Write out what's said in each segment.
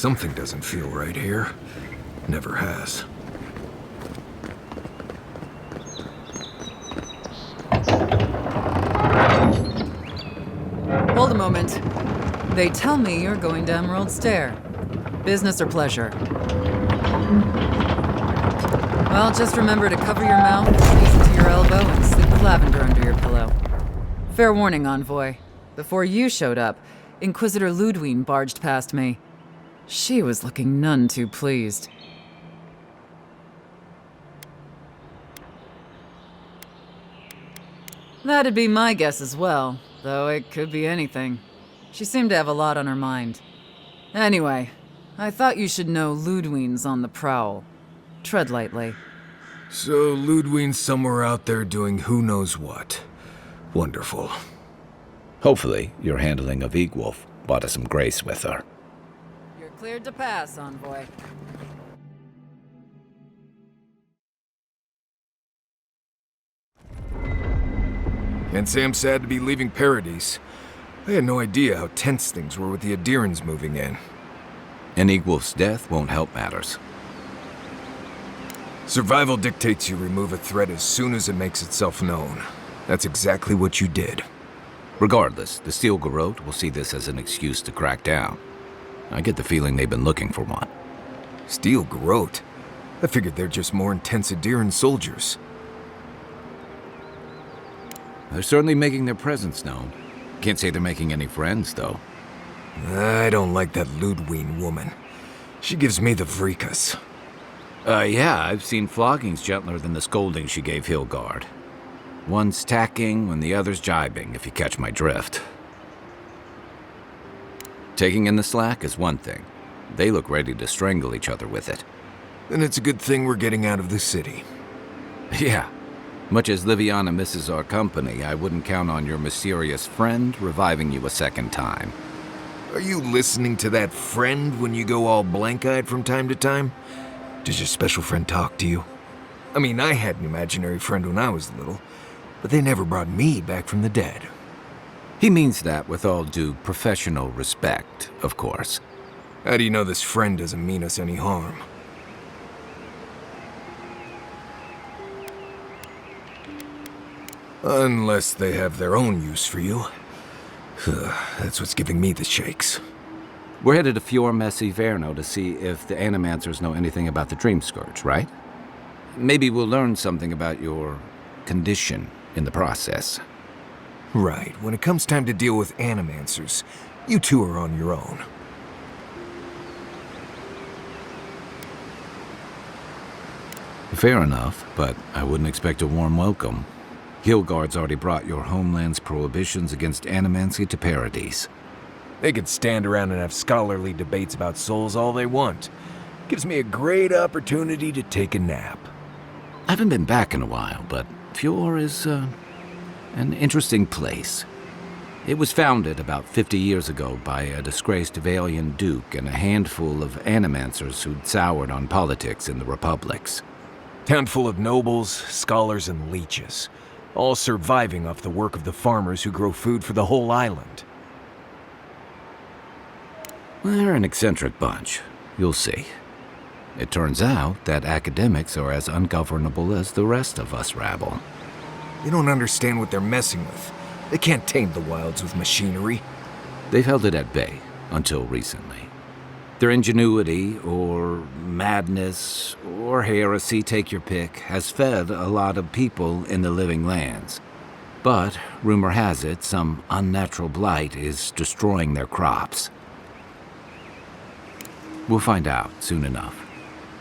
Something doesn't feel right here. Never has. Hold a moment. They tell me you're going to Emerald Stair. Business or pleasure? Well, just remember to cover your mouth, squeeze into your elbow, and slip lavender under your pillow. Fair warning, Envoy. Before you showed up, Inquisitor Ludwig barged past me. She was looking none too pleased. That'd be my guess as well, though it could be anything. She seemed to have a lot on her mind. Anyway, I thought you should know Ludwig's on the prowl. Tread lightly. So Ludwig's somewhere out there doing who knows what. Wonderful. Hopefully, your handling of Egwolf brought us some grace with her. You're cleared to pass, Envoy. Can't say I'm sad to be leaving Paradise. I had no idea how tense things were with the Adherans moving in. And Egwolf's death won't help matters. Survival dictates you remove a threat as soon as it makes itself known. That's exactly what you did. Regardless, the Steel Garrote will see this as an excuse to crack down. I get the feeling they've been looking for one. Steel Garrote? I figured they're just more intense Adheran soldiers. They're certainly making their presence known. Can't say they're making any friends, though. I don't like that Ludwig woman. She gives me the vrikas. Yeah, I've seen floggings gentler than the scolding she gave Hilgard. One's tacking when the other's jibing, if you catch my drift. Taking in the slack is one thing. They look ready to strangle each other with it. Then it's a good thing we're getting out of the city. Yeah. Much as Liviana misses our company, I wouldn't count on your mysterious friend reviving you a second time. Are you listening to that friend when you go all blank-eyed from time to time? Does your special friend talk to you? I mean, I had an imaginary friend when I was little, but they never brought me back from the dead. He means that with all due professional respect, of course. How do you know this friend doesn't mean us any harm? Unless they have their own use for you. That's what's giving me the shakes. We're headed to Fior Messi Verno to see if the Animancers know anything about the Dream Scourge, right? Maybe we'll learn something about your condition in the process. Right. When it comes time to deal with Animancers, you two are on your own. Fair enough, but I wouldn't expect a warm welcome. Hilgard's already brought your homeland's prohibitions against Animancia to Paradise. They could stand around and have scholarly debates about souls all they want. Gives me a great opportunity to take a nap. I haven't been back in a while, but Fior is, an interesting place. It was founded about 50 years ago by a disgraced Valian duke and a handful of Animancers who'd soured on politics in the Republics. Town full of nobles, scholars, and leeches, all surviving off the work of the farmers who grow food for the whole island. They're an eccentric bunch. You'll see. It turns out that academics are as ungovernable as the rest of us rabble. They don't understand what they're messing with. They can't tame the wilds with machinery. They've held it at bay, until recently. Their ingenuity, or madness, or heresy, take your pick, has fed a lot of people in the living lands. But, rumor has it, some unnatural blight is destroying their crops. We'll find out soon enough.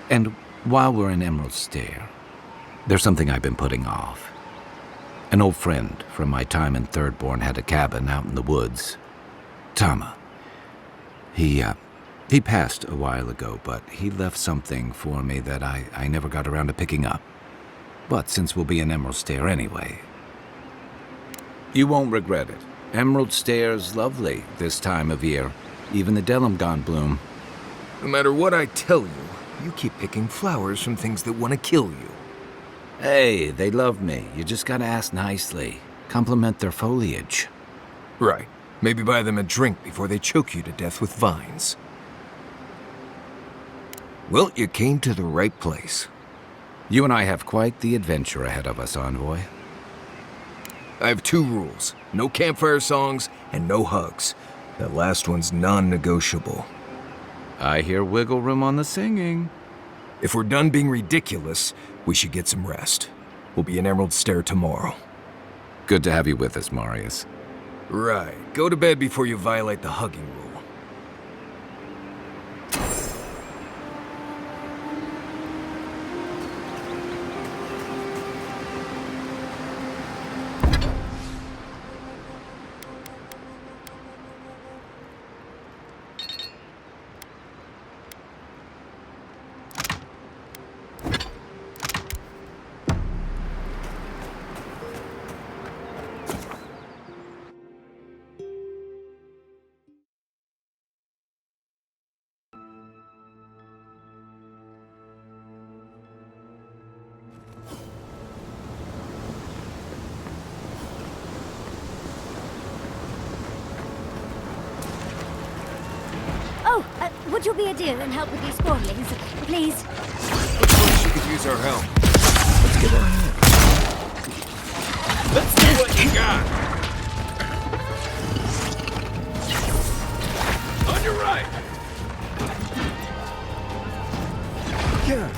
And while we're in Emerald Stair, there's something I've been putting off. An old friend from my time in Thirdborn had a cabin out in the woods. Tama. He passed a while ago, but he left something for me that I never got around to picking up. But since we'll be in Emerald Stair anyway, you won't regret it. Emerald Stair's lovely this time of year. Even the Delimgon bloom. No matter what I tell you, you keep picking flowers from things that want to kill you. Hey, they love me. You just gotta ask nicely. Compliment their foliage. Right. Maybe buy them a drink before they choke you to death with vines. Well, you came to the right place. You and I have quite the adventure ahead of us, Envoy. I have 2 rules. No campfire songs and no hugs. That last one's non-negotiable. I hear wiggle room on the singing. If we're done being ridiculous, we should get some rest. We'll be in Emerald Stair tomorrow. Good to have you with us, Marius. Right. Go to bed before you violate the hugging rule. Would you be a dear and help with these spoilings, please? Looks like she could use our help. Let's get her in. Let's see what you got. On your right. Yeah.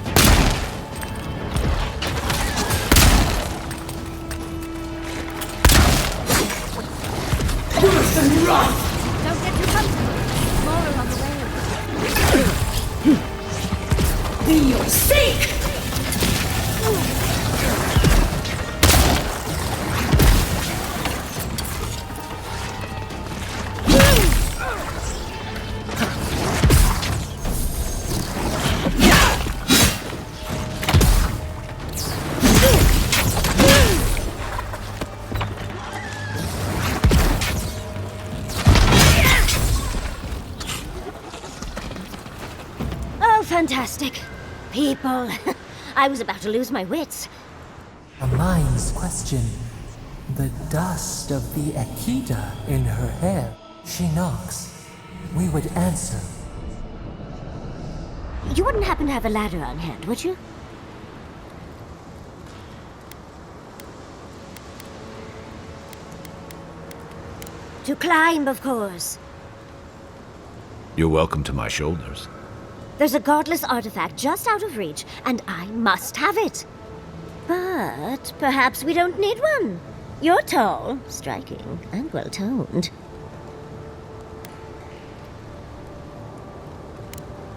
Don't get too comfortable. More along the way. Be your sake! Fantastic. People. I was about to lose my wits. A mind's question. The dust of the Akita in her hair. She knocks. We would answer. You wouldn't happen to have a ladder on hand, would you? To climb, of course. You're welcome to my shoulders. There's a godless artifact just out of reach, and I must have it. But perhaps we don't need one. You're tall, striking, and well-toned.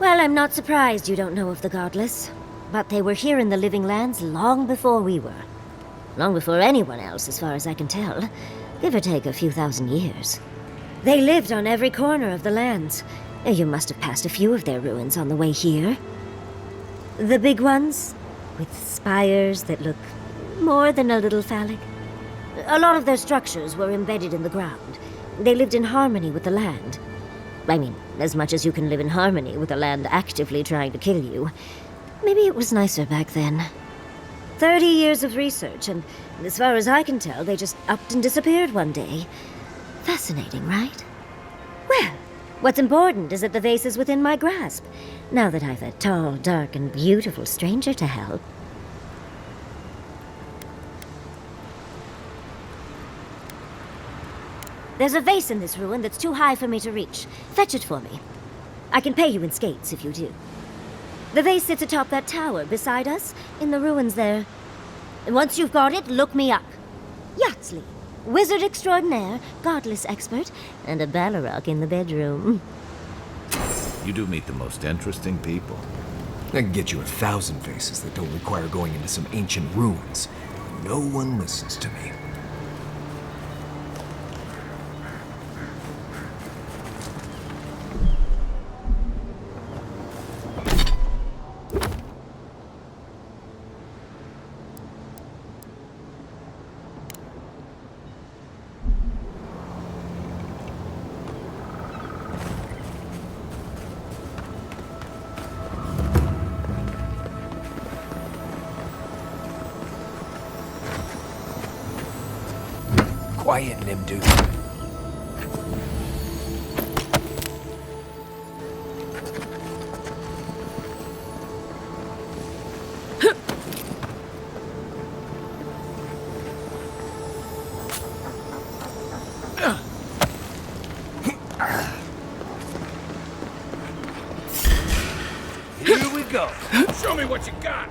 Well, I'm not surprised you don't know of the godless. But they were here in the Living Lands long before we were. Long before anyone else, as far as I can tell. Give or take a few thousand years. They lived on every corner of the lands. You must have passed a few of their ruins on the way here. The big ones, with spires that look more than a little phallic. A lot of their structures were embedded in the ground. They lived in harmony with the land. I mean, as much as you can live in harmony with the land actively trying to kill you. Maybe it was nicer back then. 30 years of research, and as far as I can tell, they just upped and disappeared one day. Fascinating, right? Well, what's important is that the vase is within my grasp, now that I've a tall, dark, and beautiful stranger to help. There's a vase in this ruin that's too high for me to reach. Fetch it for me. I can pay you in skates if you do. The vase sits atop that tower beside us, in the ruins there. And once you've got it, look me up. Yatsley, wizard extraordinaire, godless expert, and a Balrog in the bedroom. You do meet the most interesting people. I can get you 1,000 vases that don't require going into some ancient ruins. No one listens to me. Quiet, Nimdu. me what you got!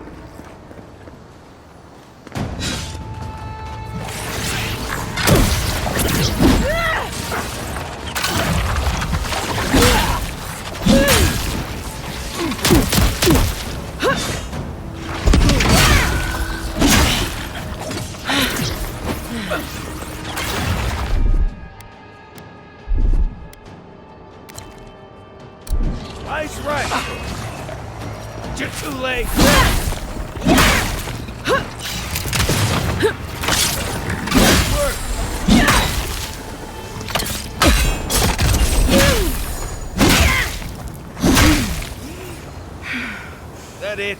Ice right! You're too late! That it?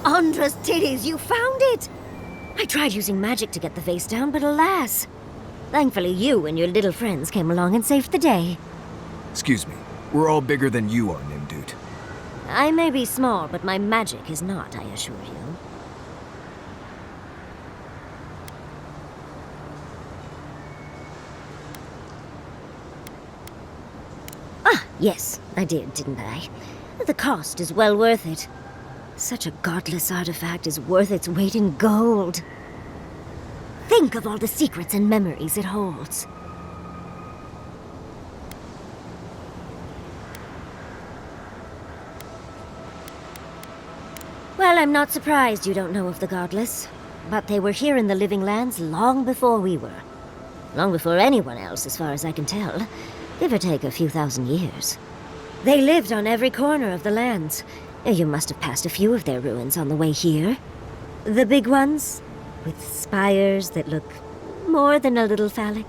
Andra's titties, you found it! I tried using magic to get the face down, but alas. Thankfully you and your little friends came along and saved the day. Excuse me. We're all bigger than you are, Nimdude. I may be small, but my magic is not, I assure you. Ah, yes, I did, didn't I? The cost is well worth it. Such a godless artifact is worth its weight in gold. Think of all the secrets and memories it holds. Well, I'm not surprised you don't know of the godless. But they were here in the living lands long before we were. Long before anyone else, as far as I can tell. Give or take a few thousand years. They lived on every corner of the lands. You must have passed a few of their ruins on the way here. The big ones, with spires that look more than a little phallic.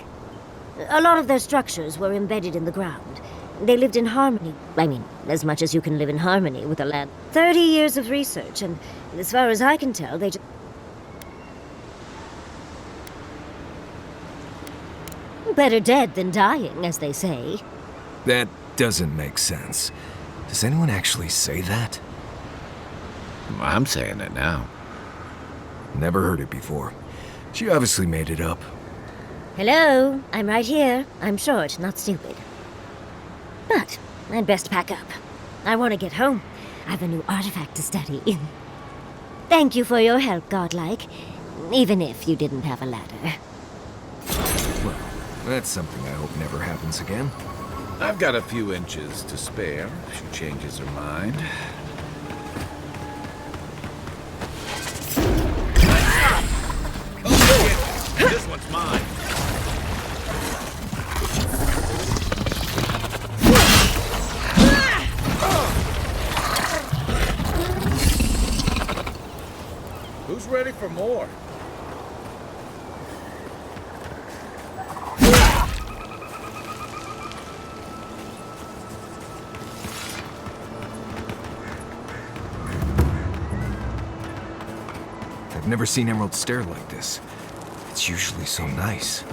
A lot of their structures were embedded in the ground. They lived in harmony. I mean, as much as you can live in harmony with a land. 30 years of research, and as far as I can tell, they just... Better dead than dying, as they say. That doesn't make sense. Does anyone actually say that? I'm saying it now. Never heard it before. She obviously made it up. Hello, I'm right here. I'm short, not stupid. But I'd best pack up. I want to get home. I have a new artifact to study. Thank you for your help, godlike. Even if you didn't have a ladder. Well, that's something I hope never happens again. I've got a few inches to spare if she changes her mind. Oh, shit. This one's mine. Who's ready for more? never seen Emerald stare like this. It's usually so nice.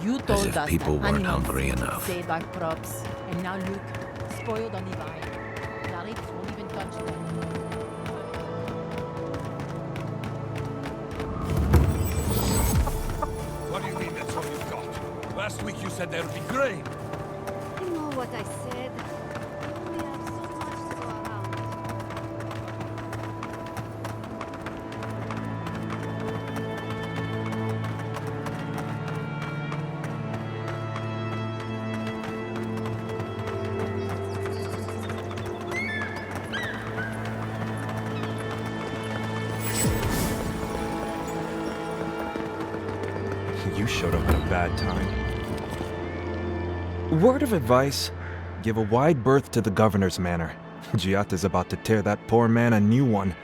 You As told if us people that weren't animals hungry enough. saved our crops, and now look, spoiled on the vine. The apes won't even touch them. What do you mean that's all you've got? Last week you said there would be grain. You know what I said. We only have so much to go around. You showed up at a bad time. Word of advice, give a wide berth to the governor's manor. Giatta's about to tear that poor man a new one.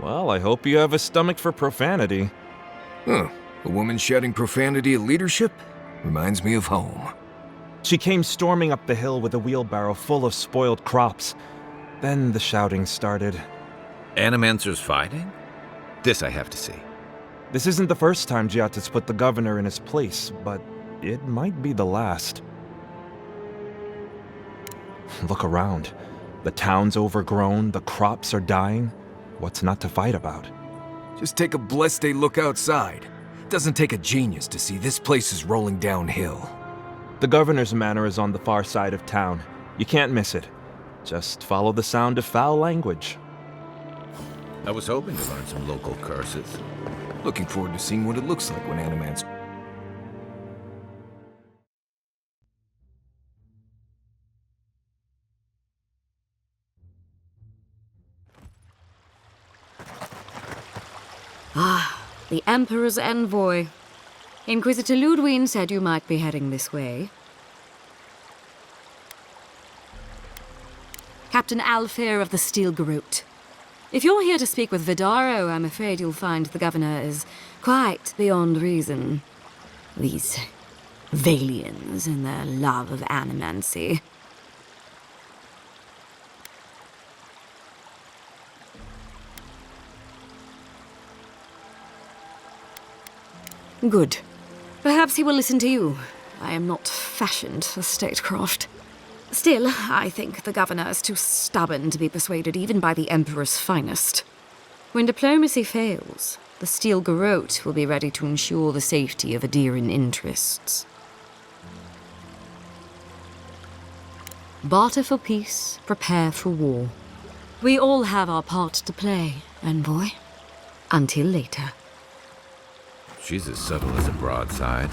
Well, I hope you have a stomach for profanity. Huh. A woman shouting profanity at leadership? Reminds me of home. She came storming up the hill with a wheelbarrow full of spoiled crops. Then the shouting started. Animancia's fighting? This I have to see. This isn't the first time Giatta's put the governor in his place, but it might be the last. Look around. The town's overgrown, the crops are dying. What's not to fight about? Just take a blessed day look outside. Doesn't take a genius to see this place is rolling downhill. The governor's manor is on the far side of town. You can't miss it. Just follow the sound of foul language. I was hoping to learn some local curses. Looking forward to seeing what it looks like when Animance... The Emperor's envoy. Inquisitor Ludwig said you might be heading this way. Captain Alfair of the Steel Garrote. If you're here to speak with Vidaro, I'm afraid you'll find the governor is quite beyond reason. These Valians and their love of animancy. Good. Perhaps he will listen to you. I am not fashioned for statecraft. Still, I think the governor is too stubborn to be persuaded even by the Emperor's finest. When diplomacy fails, the Steel Garrote will be ready to ensure the safety of Adiran interests. Barter for peace, prepare for war. We all have our part to play, envoy. Until later. She's as subtle as a broadside.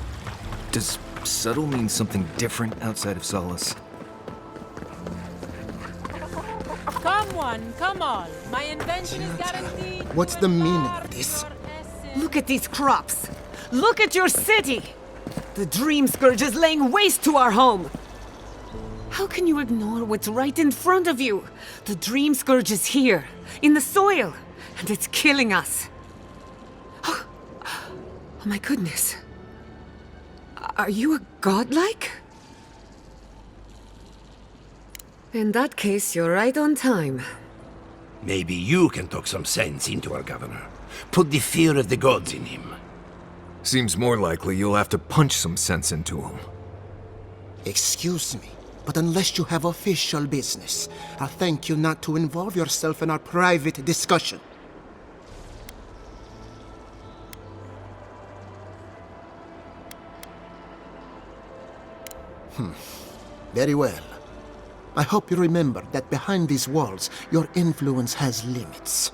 Does subtle mean something different outside of Solace? Come on. My invention is guaranteed. What's the meaning of this? Look at these crops. Look at your city. The Dream Scourge is laying waste to our home. How can you ignore what's right in front of you? The Dream Scourge is here, in the soil, and it's killing us. Oh my goodness. Are you a godlike? In that case, you're right on time. Maybe you can talk some sense into our governor. Put the fear of the gods in him. Seems more likely you'll have to punch some sense into him. Excuse me, but unless you have official business, I'll thank you not to involve yourself in our private discussion. Very well. I hope you remember that behind these walls, your influence has limits.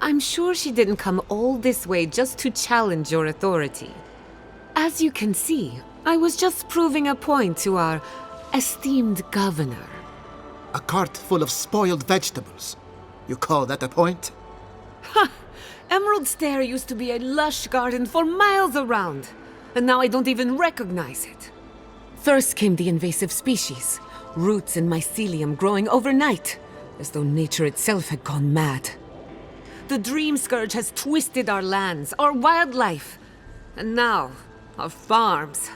I'm sure she didn't come all this way just to challenge your authority. As you can see, I was just proving a point to our esteemed governor. A cart full of spoiled vegetables. You call that a point? Ha! Emerald Stair used to be a lush garden for miles around, and now I don't even recognize it. First came the invasive species, roots and mycelium growing overnight, as though nature itself had gone mad. The Dream Scourge has twisted our lands, our wildlife, and now, our farms.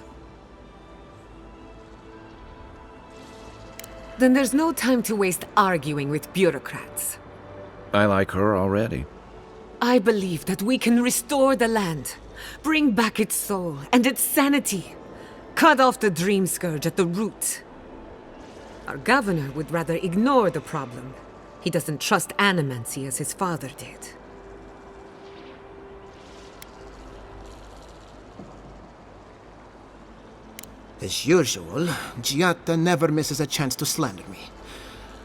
Then there's no time to waste arguing with bureaucrats. I like her already. I believe that we can restore the land, bring back its soul and its sanity, cut off the dream scourge at the root. Our governor would rather ignore the problem. He doesn't trust Animancia as his father did. As usual, Giatta never misses a chance to slander me.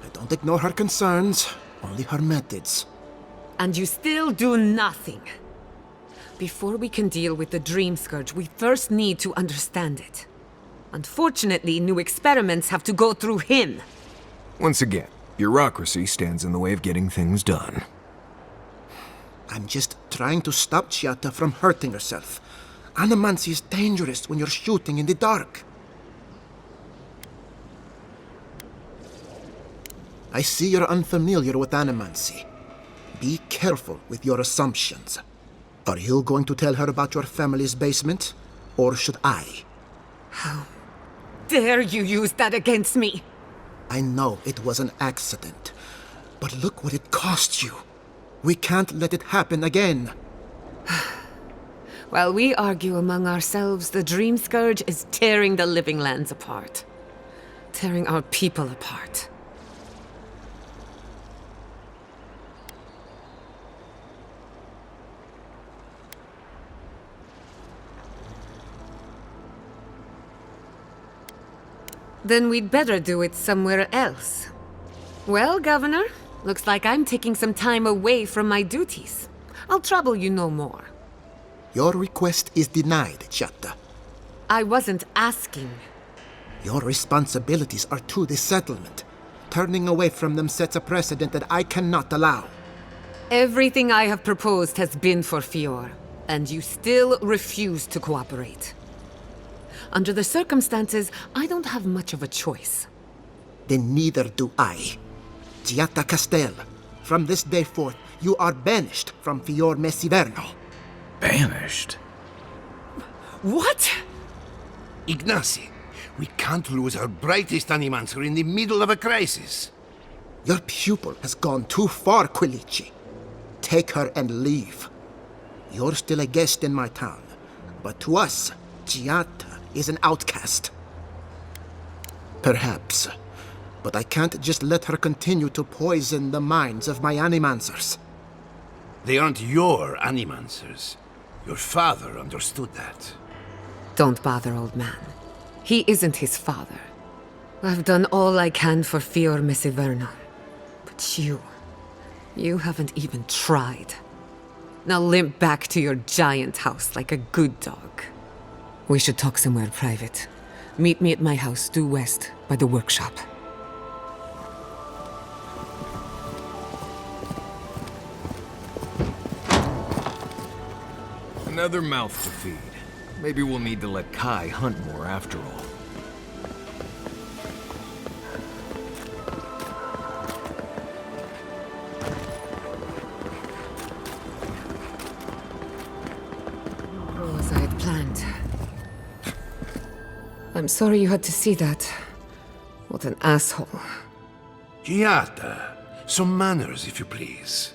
I don't ignore her concerns, only her methods. And you still do nothing. Before we can deal with the Dream Scourge, we first need to understand it. Unfortunately, new experiments have to go through him. Once again, bureaucracy stands in the way of getting things done. I'm just trying to stop Giatta from hurting herself. Animancia is dangerous when you're shooting in the dark. I see you're unfamiliar with Animancia. Be careful with your assumptions. Are you going to tell her about your family's basement, or should I? How dare you use that against me? I know it was an accident, but look what it cost you. We can't let it happen again. While we argue among ourselves, the Dream Scourge is tearing the living lands apart. Tearing our people apart. Then we'd better do it somewhere else. Well, Governor, looks like I'm taking some time away from my duties. I'll trouble you no more. Your request is denied, Giatta. I wasn't asking. Your responsibilities are to the settlement. Turning away from them sets a precedent that I cannot allow. Everything I have proposed has been for Fior, and you still refuse to cooperate. Under the circumstances, I don't have much of a choice. Then neither do I. Giatta Castel, from this day forth, you are banished from Fior Messiverno. Banished? What? Ignacy, we can't lose our brightest animancer in the middle of a crisis. Your pupil has gone too far, Quilici. Take her and leave. You're still a guest in my town, but to us, Giatta is an outcast. Perhaps, but I can't just let her continue to poison the minds of my animancers. They aren't your animancers. Your father understood that. Don't bother, old man. He isn't his father. I've done all I can for Fior Messiverno. But you haven't even tried. Now limp back to your giant house like a good dog. We should talk somewhere private. Meet me at my house due west by the workshop. Another mouth to feed. Maybe we'll need to let Kai hunt more after all. As I had planned. I'm sorry you had to see that. What an asshole. Giatta, some manners, if you please.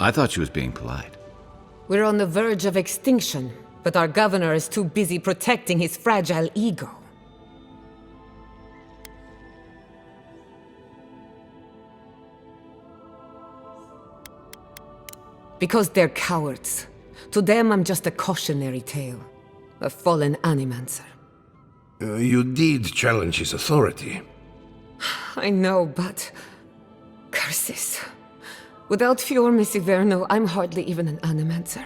I thought she was being polite. We're on the verge of extinction, but our governor is too busy protecting his fragile ego. Because they're cowards. To them, I'm just a cautionary tale. A fallen animancer. You did challenge his authority. I know, but... curses. Without Fior Messiverno, I'm hardly even an animancer.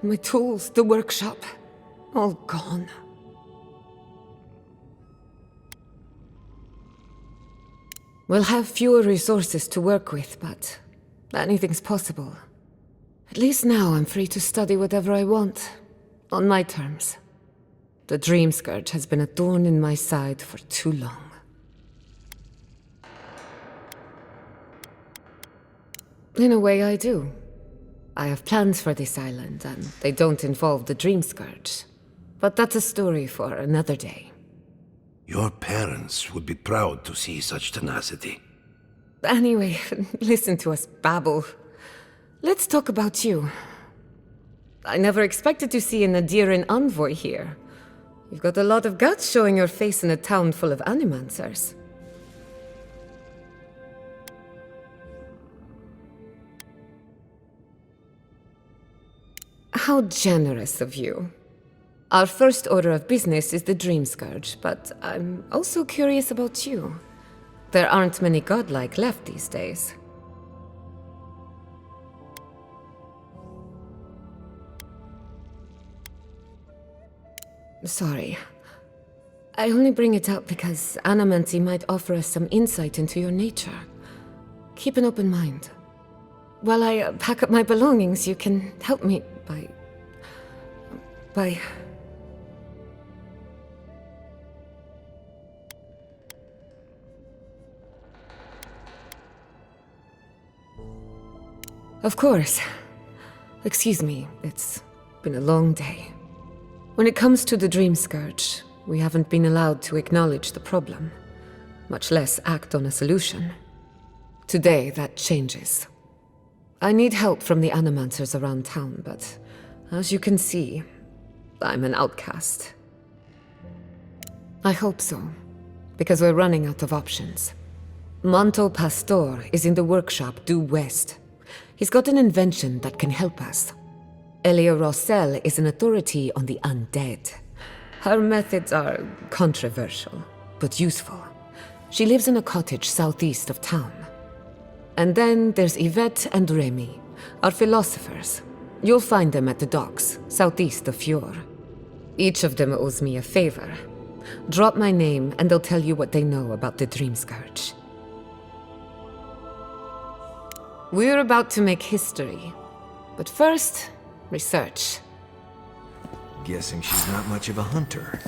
My tools, the workshop, all gone. We'll have fewer resources to work with, but anything's possible. At least now I'm free to study whatever I want, on my terms. The Dream Scourge has been a thorn in my side for too long. In a way, I do. I have plans for this island, and they don't involve the Dream Scourge. But that's a story for another day. Your parents would be proud to see such tenacity. Anyway, listen to us babble. Let's talk about you. I never expected to see an Adiran envoy here. You've got a lot of guts showing your face in a town full of Animancers. How generous of you. Our first order of business is the Dream Scourge, but I'm also curious about you. There aren't many godlike left these days. Sorry. I only bring it up because Animancia might offer us some insight into your nature. Keep an open mind. While I pack up my belongings, you can help me by... Of course. Excuse me, it's been a long day. When it comes to the Dream Scourge, we haven't been allowed to acknowledge the problem, much less act on a solution. Today, that changes. I need help from the Animancers around town, but as you can see, I'm an outcast. I hope so, because we're running out of options. Manto Pastor is in the workshop due west. He's got an invention that can help us. Elia Rossell is an authority on the undead. Her methods are controversial, but useful. She lives in a cottage southeast of town. And then there's Yvette and Remy, our philosophers. You'll find them at the docks, southeast of Fjord. Each of them owes me a favor. Drop my name and they'll tell you what they know about the Dream Scourge. We're about to make history. But first, research. Guessing she's not much of a hunter.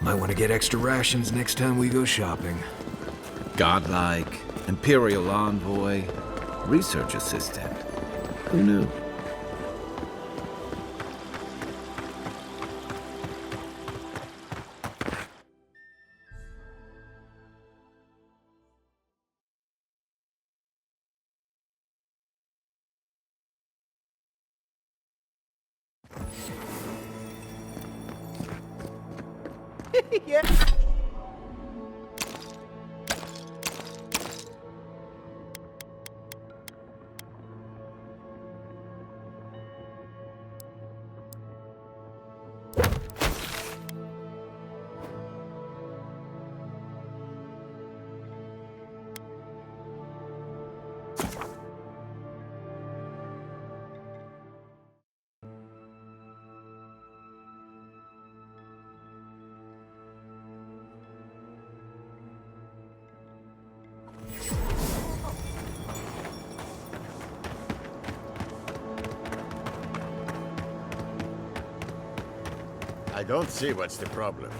Might want to get extra rations next time we go shopping. Godlike, Imperial Envoy, Research Assistant. Who knew? Yeah. I don't see what's the problem.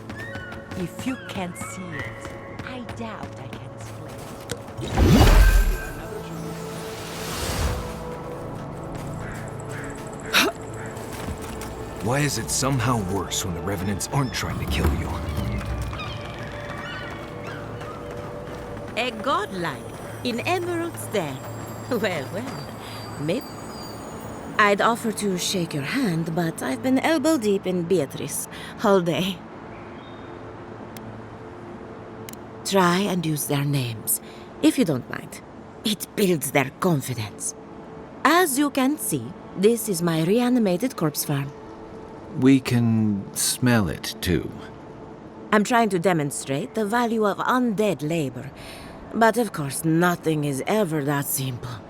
If you can't see it, I doubt I can explain. Why is it somehow worse when the Revenants aren't trying to kill you? A godlike in Emerald's Den. Well, maybe. I'd offer to shake your hand, but I've been elbow deep in Beatrice all day. Try and use their names, if you don't mind. It builds their confidence. As you can see, this is my reanimated corpse farm. We can smell it, too. I'm trying to demonstrate the value of undead labor. But of course, nothing is ever that simple.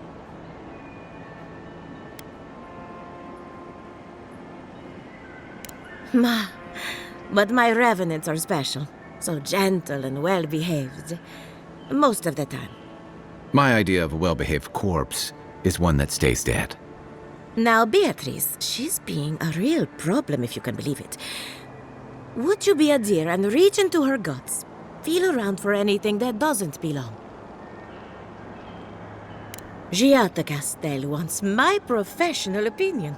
But my revenants are special. So gentle and well-behaved. Most of the time. My idea of a well-behaved corpse is one that stays dead. Now, Beatrice, she's being a real problem, if you can believe it. Would you be a dear and reach into her guts? Feel around for anything that doesn't belong. Giatta Castel wants my professional opinion.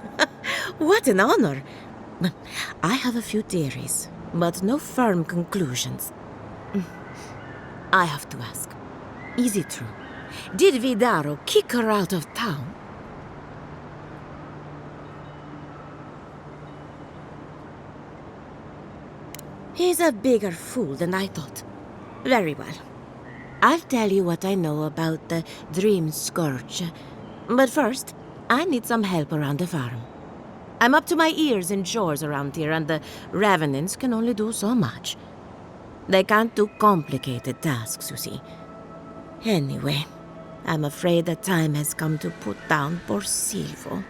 What an honor. I have a few theories, but no firm conclusions. I have to ask. Is it true? Did Vidaro kick her out of town? He's a bigger fool than I thought. Very well. I'll tell you what I know about the Dream Scourge. But first, I need some help around the farm. I'm up to my ears in chores around here, and the Revenants can only do so much. They can't do complicated tasks, you see. Anyway, I'm afraid the time has come to put down poor Silvo.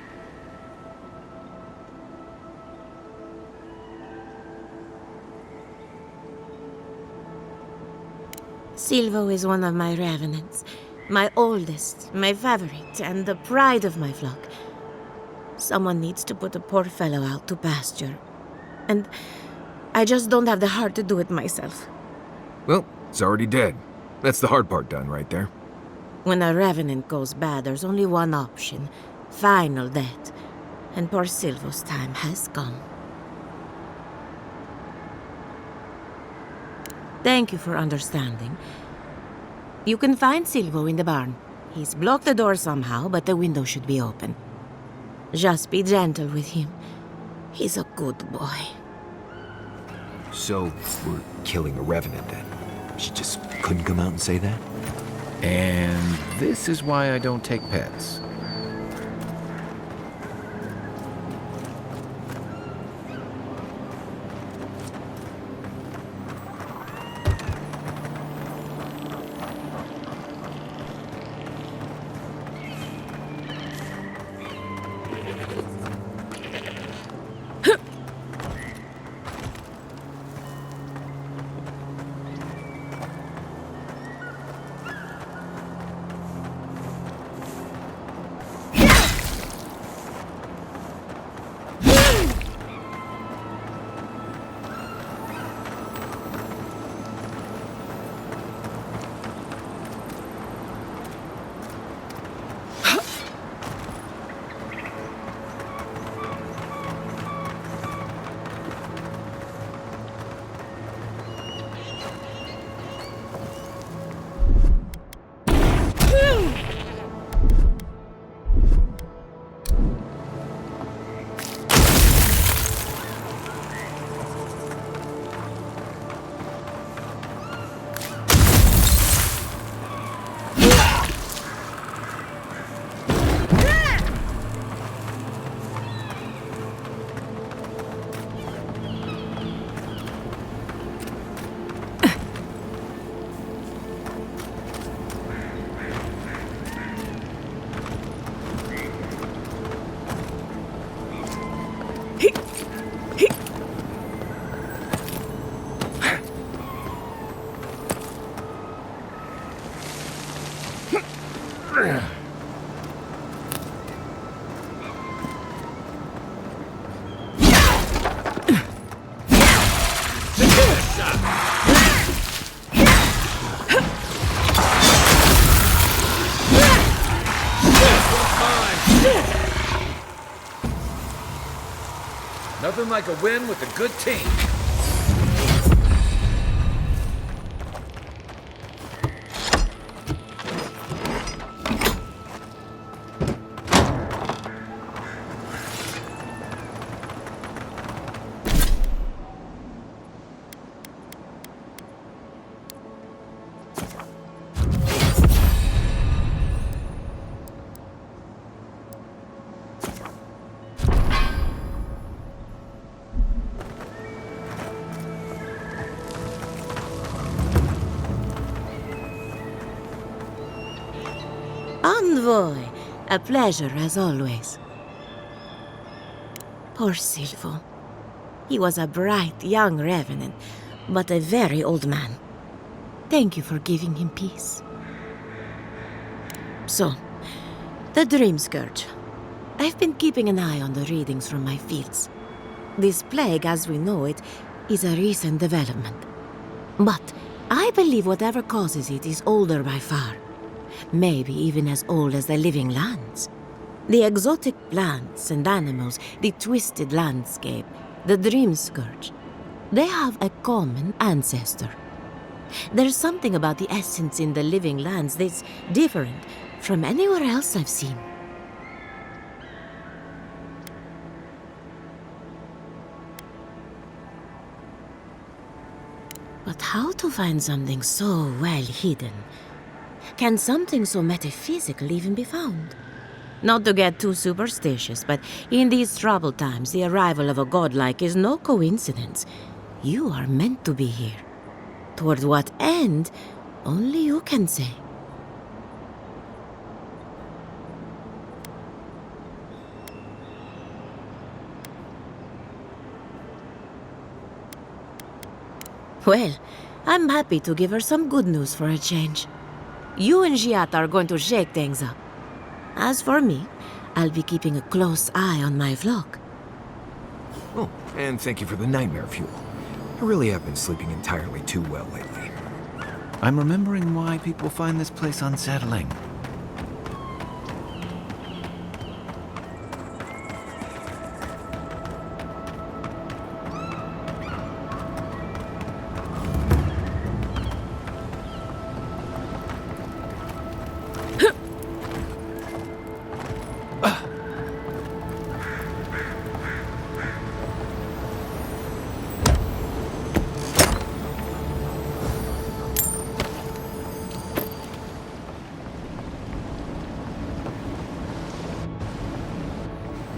Silvo is one of my Revenants. My oldest, my favorite, and the pride of my flock. Someone needs to put the poor fellow out to pasture. And I just don't have the heart to do it myself. Well, it's already dead. That's the hard part done right there. When a Revenant goes bad, there's only one option. Final death. And poor Silvo's time has come. Thank you for understanding. You can find Silvo in the barn. He's blocked the door somehow, but the window should be open. Just be gentle with him. He's a good boy. So, we're killing a Revenant then? She just couldn't come out and say that? And this is why I don't take pets. Nothing like a win with a good team. Envoy, a pleasure as always. Poor Silvo. He was a bright young Revenant, but a very old man. Thank you for giving him peace. So, the Dream Scourge. I've been keeping an eye on the readings from my fields. This plague, as we know it, is a recent development. But I believe whatever causes it is older by far. Maybe even as old as the living lands. The exotic plants and animals, the twisted landscape, the Dream Scourge, they have a common ancestor. There's something about the essence in the living lands that's different from anywhere else I've seen. But how to find something so well hidden? Can something so metaphysical even be found? Not to get too superstitious, but in these troubled times, the arrival of a godlike is no coincidence. You are meant to be here. Toward what end, only you can say. Well, I'm happy to give her some good news for a change. You and Giat are going to shake things up. As for me, I'll be keeping a close eye on my flock. Oh, and thank you for the nightmare fuel. I really have been sleeping entirely too well lately. I'm remembering why people find this place unsettling.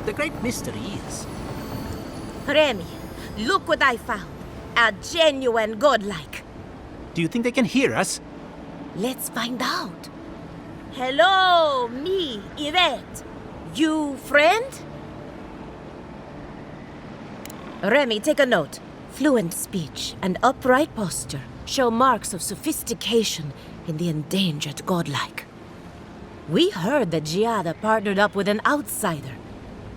The great mystery is... Remy, look what I found. A genuine godlike. Do you think they can hear us? Let's find out. Hello, me, Yvette. You friend? Remy, take a note. Fluent speech and upright posture show marks of sophistication in the endangered godlike. We heard that Giada partnered up with an outsider,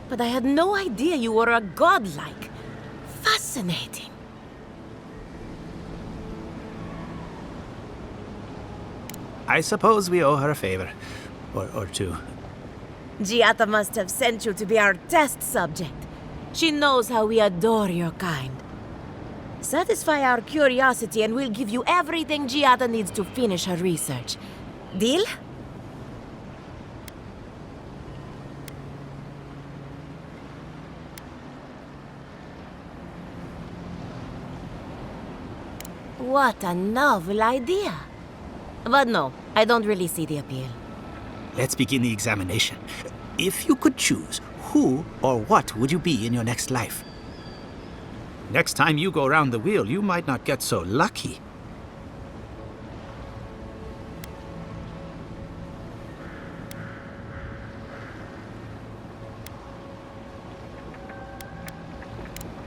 but I had no idea you were a godlike. Fascinating. I suppose we owe her a favor. Or two. Giata must have sent you to be our test subject. She knows how we adore your kind. Satisfy our curiosity and we'll give you everything Giata needs to finish her research. Deal? What a novel idea. But no, I don't really see the appeal. Let's begin the examination. If you could choose, who or what would you be in your next life? Next time you go round the wheel, you might not get so lucky.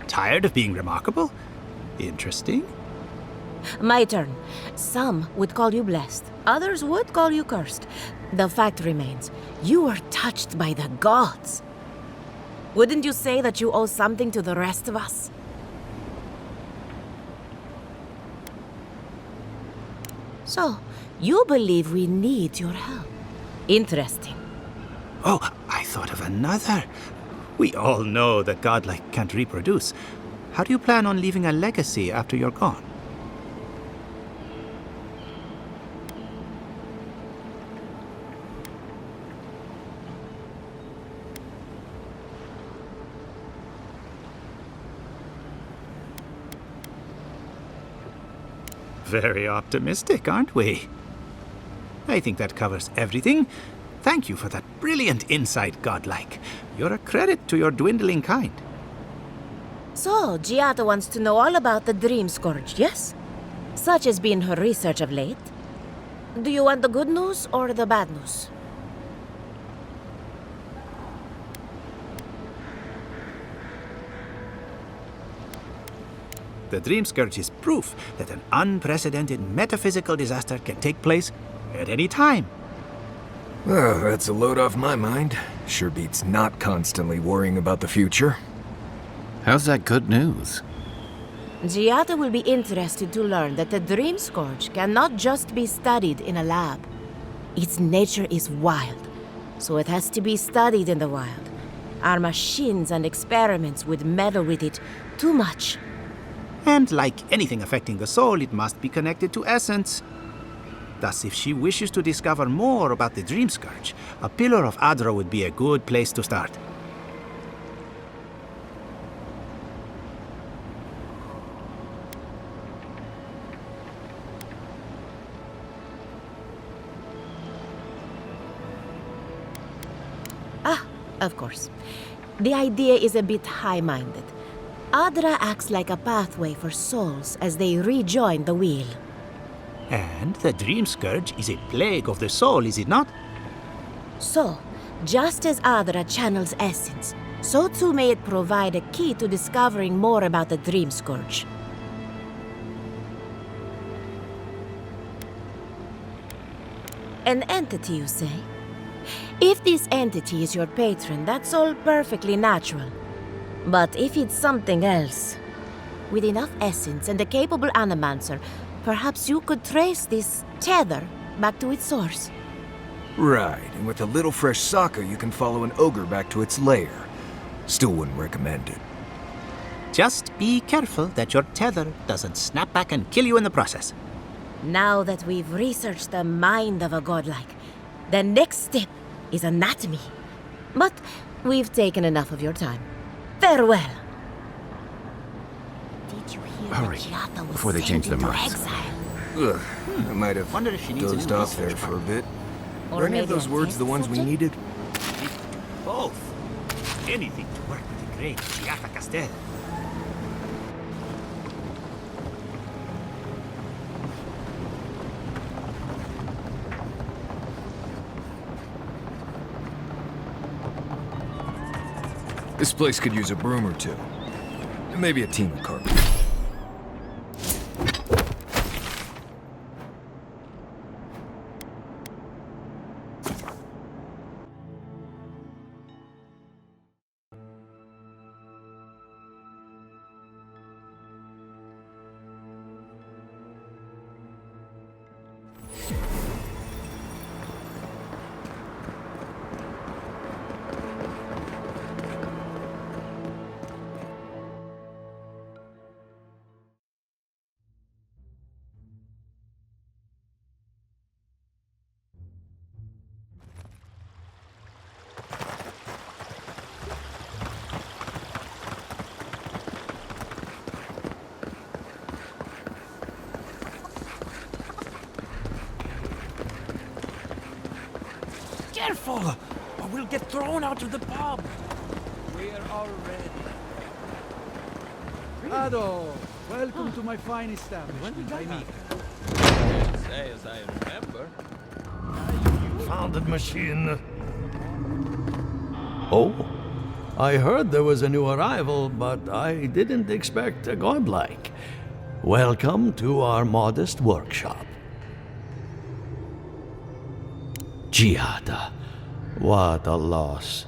Tired of being remarkable? Interesting. My turn. Some would call you blessed. Others would call you cursed. The fact remains, you were touched by the gods. Wouldn't you say that you owe something to the rest of us? So, you believe we need your help. Interesting. Oh, I thought of another. We all know that godlike can't reproduce. How do you plan on leaving a legacy after you're gone? Very optimistic, aren't we? I think that covers everything. Thank you for that brilliant insight, godlike. You're a credit to your dwindling kind. So, Giata wants to know all about the Dream Scourge, yes? Such has been her research of late. Do you want the good news or the bad news? The Dream Scourge is proof that an unprecedented metaphysical disaster can take place at any time. Well, that's a load off my mind. Sure beats not constantly worrying about the future. How's that good news? Giata will be interested to learn that the Dream Scourge cannot just be studied in a lab. Its nature is wild, so it has to be studied in the wild. Our machines and experiments would meddle with it too much. And like anything affecting the soul, it must be connected to essence. Thus, if she wishes to discover more about the Dream Scourge, a Pillar of Adra would be a good place to start. Of course. The idea is a bit high-minded. Adra acts like a pathway for souls as they rejoin the wheel. And the Dream Scourge is a plague of the soul, is it not? So, just as Adra channels essence, so too may it provide a key to discovering more about the Dream Scourge. An entity, you say? If this entity is your patron, that's all perfectly natural. But if it's something else, with enough essence and a capable Animancer, perhaps you could trace this tether back to its source. Right, and with a little fresh soccer, you can follow an ogre back to its lair. Still wouldn't recommend it. Just be careful that your tether doesn't snap back and kill you in the process. Now that we've researched the mind of a godlike, the next step is anatomy. But we've taken enough of your time. Farewell. Did you hear Hurry, that Giata was before they sent change their into minds. exile? Ugh, I might have Wonder if she needs a dozed new off there research for a bit. Or Were any of maybe those a words test the ones we subject? needed? Both. Anything to work with the great Giata Castel. This place could use a broom or two. And maybe a team of carpenters. Careful, or we'll get thrown out of the pub. We're all ready. Ado, welcome to my fine establishment. I mean, Say as I remember. Founded machine. Oh, I heard there was a new arrival, but I didn't expect a godlike. Welcome to our modest workshop. Giada, what a loss.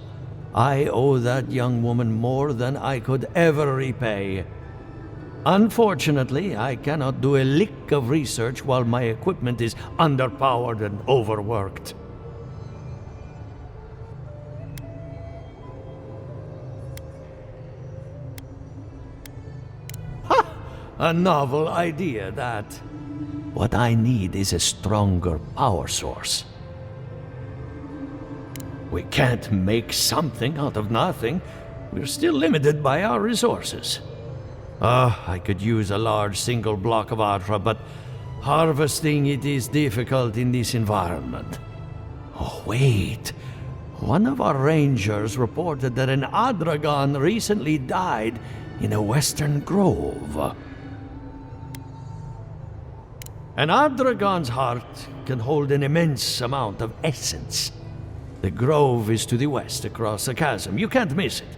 I owe that young woman more than I could ever repay. Unfortunately, I cannot do a lick of research while my equipment is underpowered and overworked. Ha! A novel idea, that. What I need is a stronger power source. We can't make something out of nothing. We're still limited by our resources. I could use a large single block of Adra, but harvesting it is difficult in this environment. Oh, wait. One of our rangers reported that an Adragon recently died in a western grove. An Adragon's heart can hold an immense amount of essence. The grove is to the west, across the chasm. You can't miss it.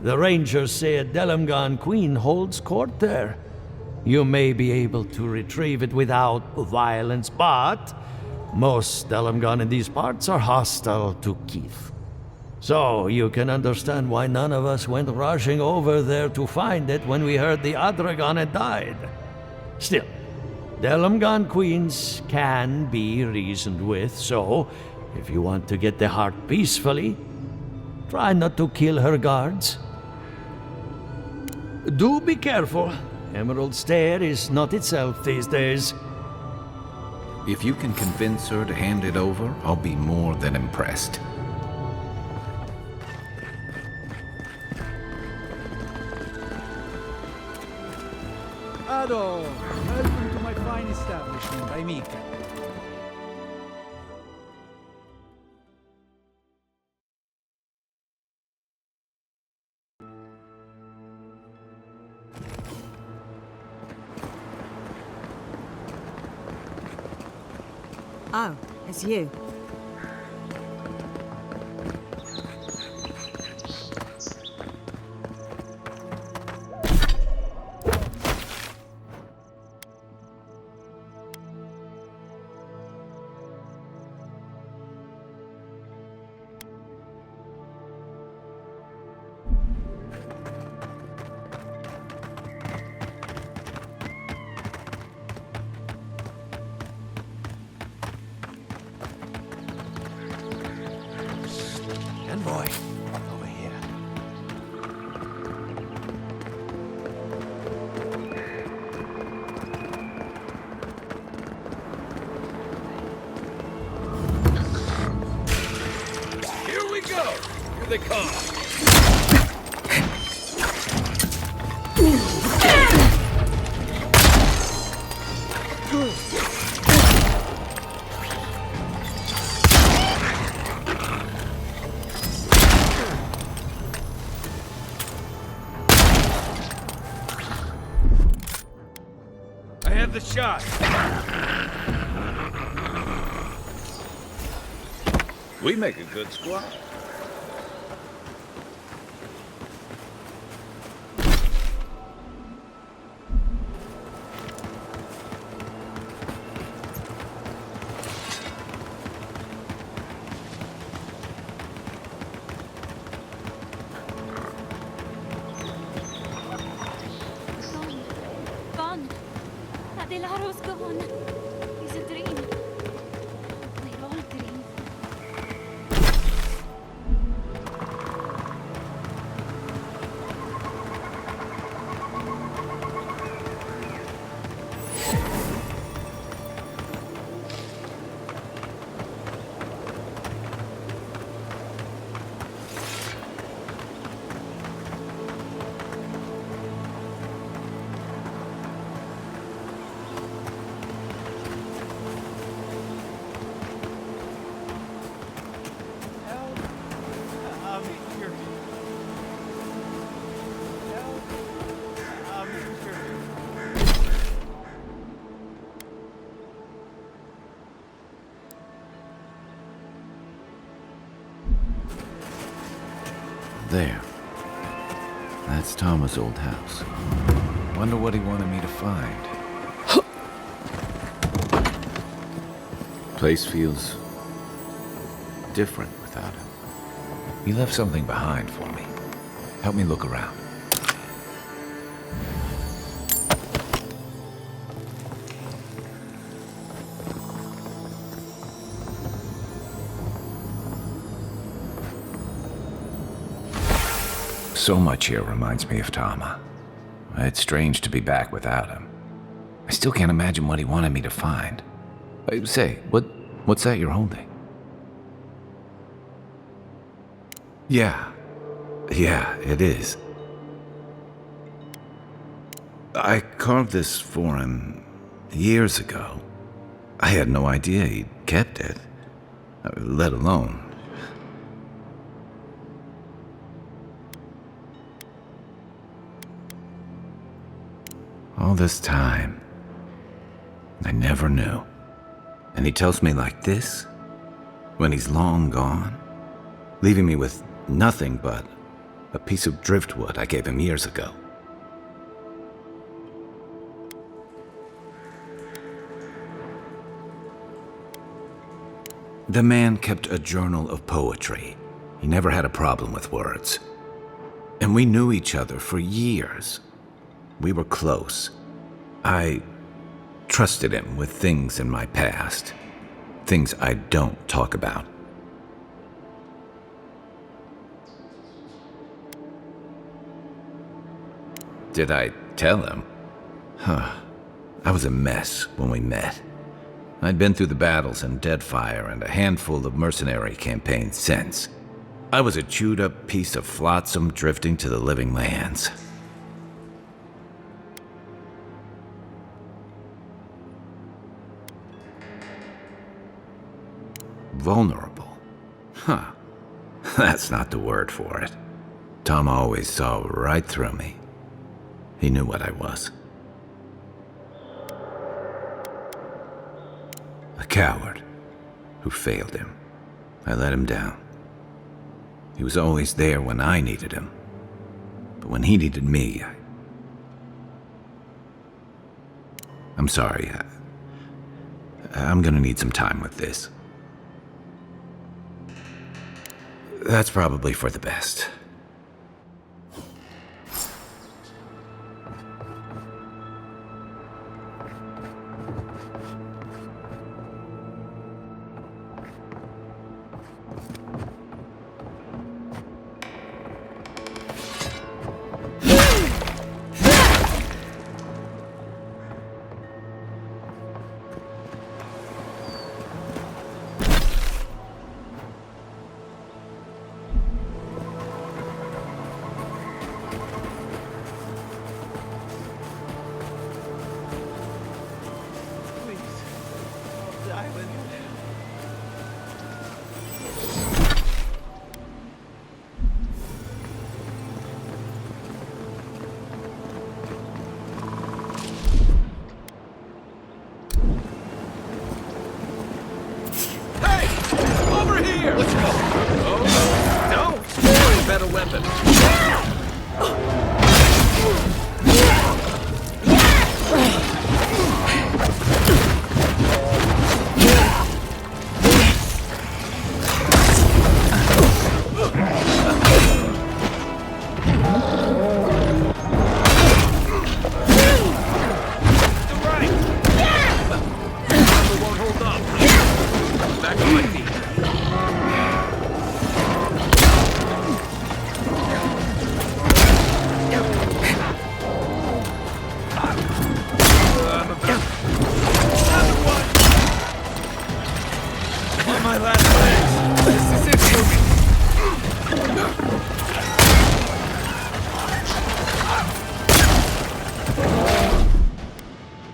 The rangers say a Delamgan queen holds court there. You may be able to retrieve it without violence, but most Delamgan in these parts are hostile to Keith. So you can understand why none of us went rushing over there to find it when we heard the Adragon had died. Still, Delamgan queens can be reasoned with, so if you want to get the heart peacefully, try not to kill her guards. Do be careful. Emerald Stair is not itself these days. If you can convince her to hand it over, I'll be more than impressed. Ado, welcome to my fine establishment, Amica. Oh, it's you. Envoy, over here. Here we go! Here they come! I have the shot. We make a good squad. Gone. Adelardo's gone. It's a dream. We all dream. There. That's Tama's old house. Wonder what he wanted me to find. Place feels different without him. He left something behind for me. Help me look around. So much here reminds me of Tama. It's strange to be back without him. I still can't imagine what he wanted me to find. Say, what's that you're holding? Yeah, it is. I carved this for him years ago. I had no idea he'd kept it, let alone. All this time, I never knew. And he tells me like this, when he's long gone, leaving me with nothing but a piece of driftwood I gave him years ago. The man kept a journal of poetry. He never had a problem with words. And we knew each other for years. We were close. I trusted him with things in my past. Things I don't talk about. Did I tell him? I was a mess when we met. I'd been through the battles in Deadfire and a handful of mercenary campaigns since. I was a chewed-up piece of flotsam drifting to the living lands. Vulnerable? Huh. That's not the word for it. Tom always saw right through me. He knew what I was. A coward who failed him. I let him down. He was always there when I needed him. But when he needed me, I'm sorry. I'm gonna need some time with this. That's probably for the best.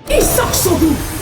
He sucks so good!